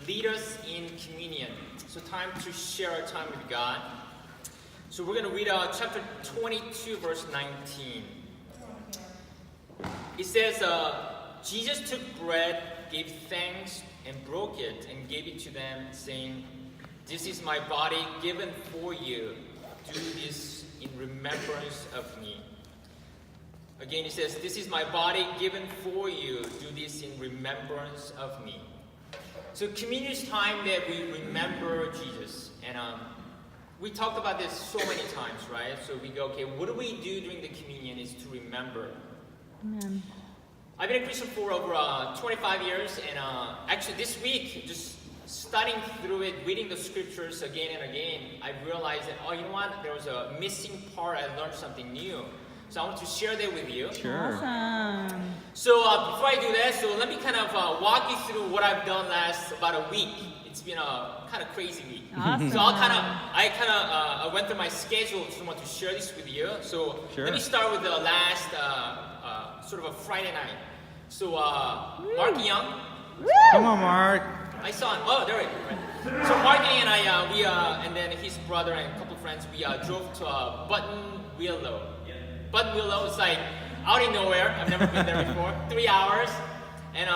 lead us in communion. So time to share our time with God. So we're going to read chapter 22, verse 19. It says, Jesus took bread, gave thanks, and broke it, and gave it to them, saying, "This is my body given for you. Do this in remembrance of me." Again, it says, "This is my body given for you. Do this in remembrance of me." So communion is time that we remember Jesus. And we talked about this so many times, right? So we go, okay, what do we do during the communion is to remember. Amen. I've been a Christian for over 25 years, and actually this week, just studying through it, reading the scriptures again and again, I realized that, oh, you know what? There was a missing part. I learned something new. So I want to share that with you. Sure. Awesome. So before I do that, so let me kind of walk you through what I've done last about a week. It's been a kind of crazy week. Awesome. So I went through my schedule to want to share this with you. So let me start with the last sort of a Friday night. So Mark Kyung. Come on, Mark. My son. Oh, there we go. Right. So Mark and I, and then his brother and a couple of friends, we drove to Buttonwillow. Buttonwillow is like out in nowhere. I've never been there before. 3 hours, and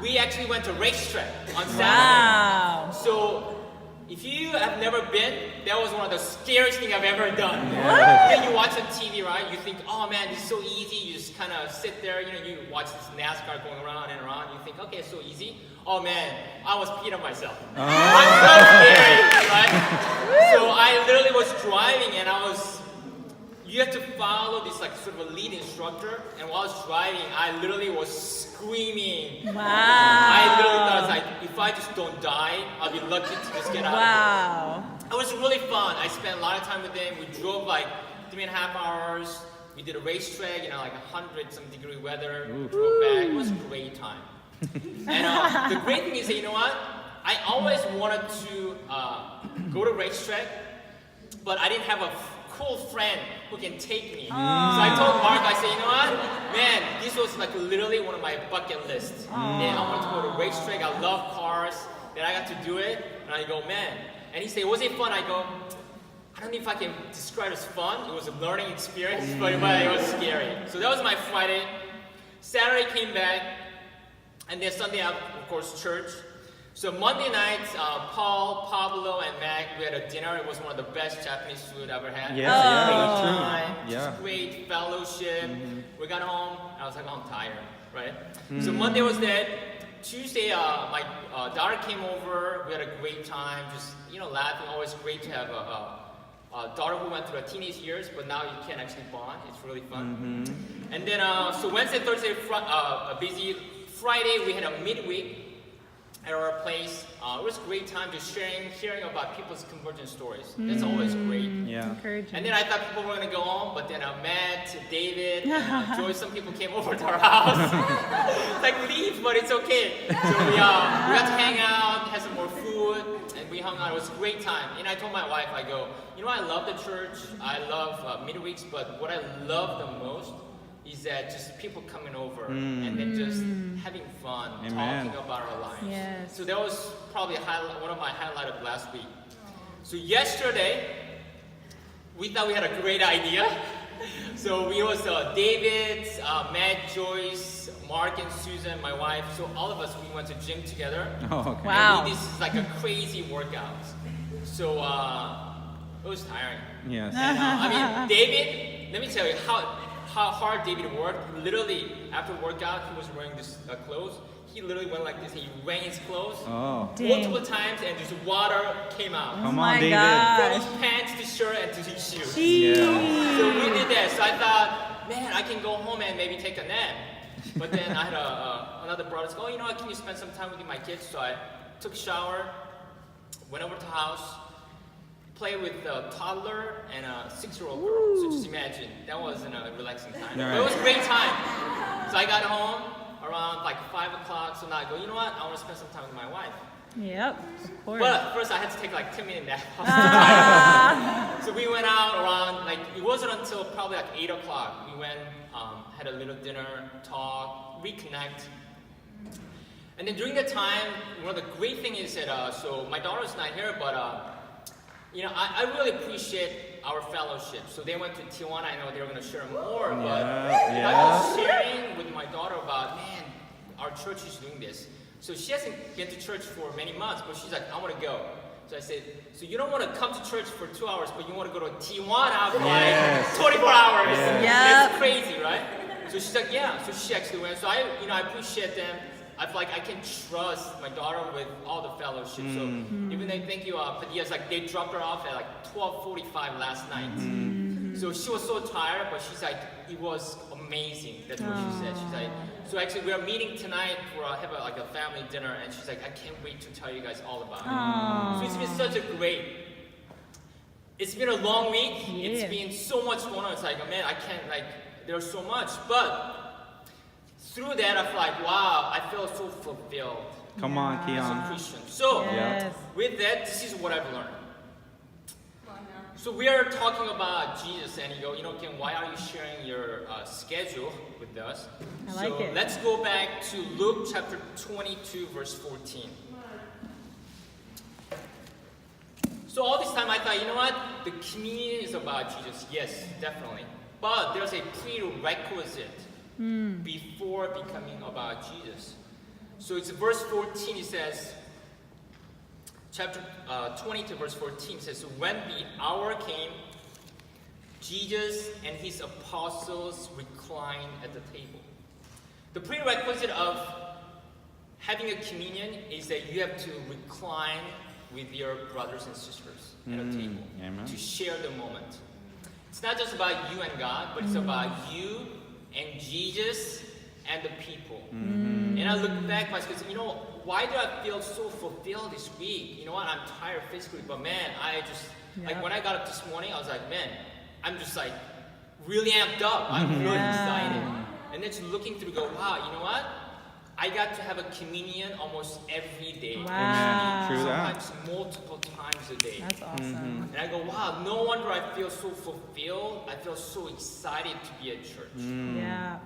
we actually went to racetrack on Saturday. Wow. So if you have never been, that was one of the scariest things I've ever done. What? You watch on TV, right? You think, oh man, this is so easy. You just kind of sit there, you watch this NASCAR going around and around. You think, okay, it's so easy. Oh man, I was peeing on myself. It was so scary, right? So I literally was driving, and you have to follow this like sort of a lead instructor. And while I was driving, I literally was screaming. Wow. I literally thought, like, if I just don't die, I'll be lucky to just get out of here. It was really fun. I spent a lot of time with them. We drove like 3.5 hours. We did a racetrack, like 100-some-degree weather. We drove back. It was a great time. And the great thing is that, you know what? I always wanted to go to racetrack, but I didn't have a cool friend who can take me. So I told Mark, I said, you know what? Man, this was like literally one of my bucket lists. And I wanted to go to racetrack. I love cars. Then I got to do it. And I go, man. And he said, was it fun? I go, I don't know if I can describe it as fun. It was a learning experience, but it was scary. So that was my Friday. Saturday came back. And then Sunday, of course, church. So Monday night, Paul, Pablo, and Mac, we had a dinner. It was one of the best Japanese food I've ever had. Yes, yeah, Great true. time, Yeah. great fellowship. We got home. I was like, oh, I'm tired, right? So Monday was that. Tuesday, my daughter came over. We had a great time, just laughing. Always great to have a daughter who went through her teenage years, but now you can actually bond. It's really fun. And then, so Wednesday, Thursday, busy. Friday, we had a midweek at our place. It was a great time just hearing about people's conversion stories. That's always great. Yeah. Encouraging. And then I thought people were going to go home, but then Matt, David, and Joyce, some people came over to our house. It's like, leave, but it's okay. So we got to hang out, had some more food, and we hung out. It was a great time. And I told my wife, I go, I love the church. I love midweeks, but what I love the most is that just people coming over and then just having fun, talking about our lives. Yes. So that was probably one of my highlights of last week. So yesterday, we thought we had a great idea. So it was David, Matt, Joyce, Mark, and Susan, my wife. So all of us, we went to gym together. Oh, okay. Wow. And this is like a crazy workout. So it was tiring. Yes. And, David, let me tell you how hard David worked. Literally, after workout, he was wearing this clothes. He literally went like this. He wrung his clothes multiple times, and just water came out. Come on, David. From his pants to shirt and to his shoes. Yeah. So we did that. So I thought, man, I can go home and maybe take a nap. But then I had another brother say, oh, you know what? Can you spend some time with my kids? So I took a shower, went over to the house, played with a toddler and a 6-year-old girl. So just imagine, that wasn't a relaxing time. Right. But it was a great time. So I got home around like 5 o'clock. So now I go, you know what? I want to spend some time with my wife. Yep, of course. But first I had to take like 10-minute nap. So we went out around, it wasn't until probably like 8 o'clock. We went, had a little dinner, talk, reconnect. And then during that time, one of the great things is that, so my daughter's not here, but I really appreciate our fellowship. So they went to Tijuana. I know they were going to share more, but I was sharing with my daughter about, man, our church is doing this. So she hasn't been to church for many months, but she's like, I want to go. So I said, so you don't want to come to church for 2 hours, but you want to go to Tijuana for like 24 hours. Yep. It's crazy, right? So she's like, yeah. So she actually went. So I appreciate them. I feel like I can trust my daughter with all the fellowship. So even though, thank you, Padillas, like they dropped her off at like 12:45 last night. So she was so tired, but she's like, it was amazing. That's what she said. She's like, so actually we are meeting tonight for have a family dinner, and she's like, I can't wait to tell you guys all about it. So it's been such a great. It's been a long week. Yeah. It's been so much going on. It's like, man, I can't there's so much, but through that I feel like, wow, I feel so fulfilled. Come on, As a Kyung. Christian. So Yes. with that, this is what I've learned. So we are talking about Jesus, and you go, Ken, why are you sharing your schedule with us? I like so it. let's go back to Luke chapter 22, verse 14. So all this time I thought, you know what? The communion is about Jesus. Yes, definitely. But there's a prerequisite before becoming about Jesus. So it's verse 14, it says, chapter 22, verse 14 says, so when the hour came, Jesus and his apostles reclined at the table. The prerequisite of having a communion is that you have to recline with your brothers and sisters at a table to share the moment. It's not just about you and God, but it's about you and Jesus and the people. And I look back because, why do I feel so fulfilled this week? You know what? I'm tired physically, but man, I just, like when I got up this morning, I was like, man, I'm just like really amped up. I'm really excited. And then just looking through, go, wow, you know what? I got to have a communion almost every day. Wow. True that. Sometimes multiple times a day. That's awesome. And I go, wow, no wonder I feel so fulfilled. I feel so excited to be at church. Yeah.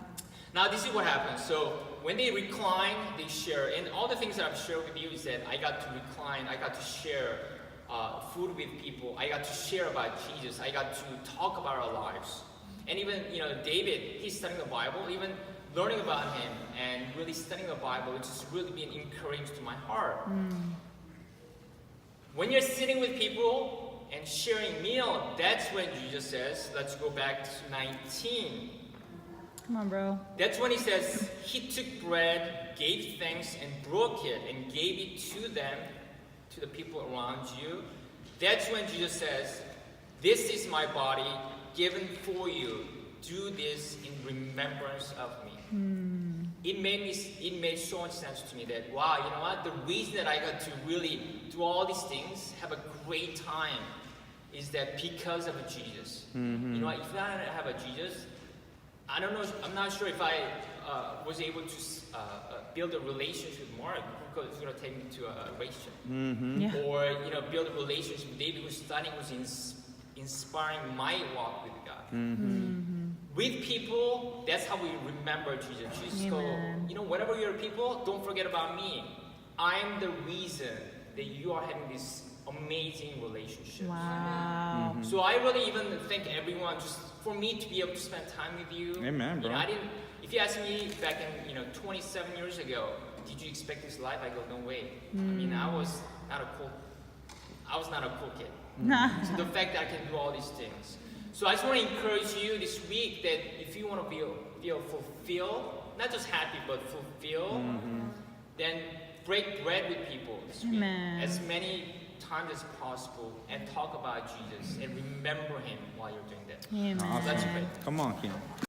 Now, this is what happens. So, when they recline, they share. And all the things that I've shared with you is that I got to recline, I got to share food with people, I got to share about Jesus, I got to talk about our lives. And even, David, he's studying the Bible, even learning about him and really studying the Bible, it's just really been encouraging to my heart. When you're sitting with people and sharing meal, that's when Jesus says, let's go back to 19. Come on, bro. That's when he says, he took bread, gave thanks, and broke it, and gave it to them, to the people around you. That's when Jesus says, this is my body given for you. Do this in remembrance of me. It made so much sense to me that, wow, you know what? The reason that I got to really do all these things, have a great time, is that because of Jesus. You know what? If I didn't have a Jesus, I don't know. I'm not sure if I was able to build a relationship with Mark, because it's going to take me to a relationship, or build a relationship with David, whose studying was inspiring my walk with God. With people, that's how we remember Jesus. Jesus go, whenever you're people, don't forget about me. I'm the reason that you are having this amazing relationship. Wow. So I really even thank everyone, just for me to be able to spend time with you. Amen, bro. If you asked me back in 27 years ago, did you expect this life? I go, no way. I mean, I was not a cool kid. So the fact that I can do all these things. So I just want to encourage you this week that if you want to feel fulfilled, not just happy but fulfilled, then break bread with people this week as many times as possible and talk about Jesus and remember him while you're doing that. Amen. Let's pray. Come on, Kyung.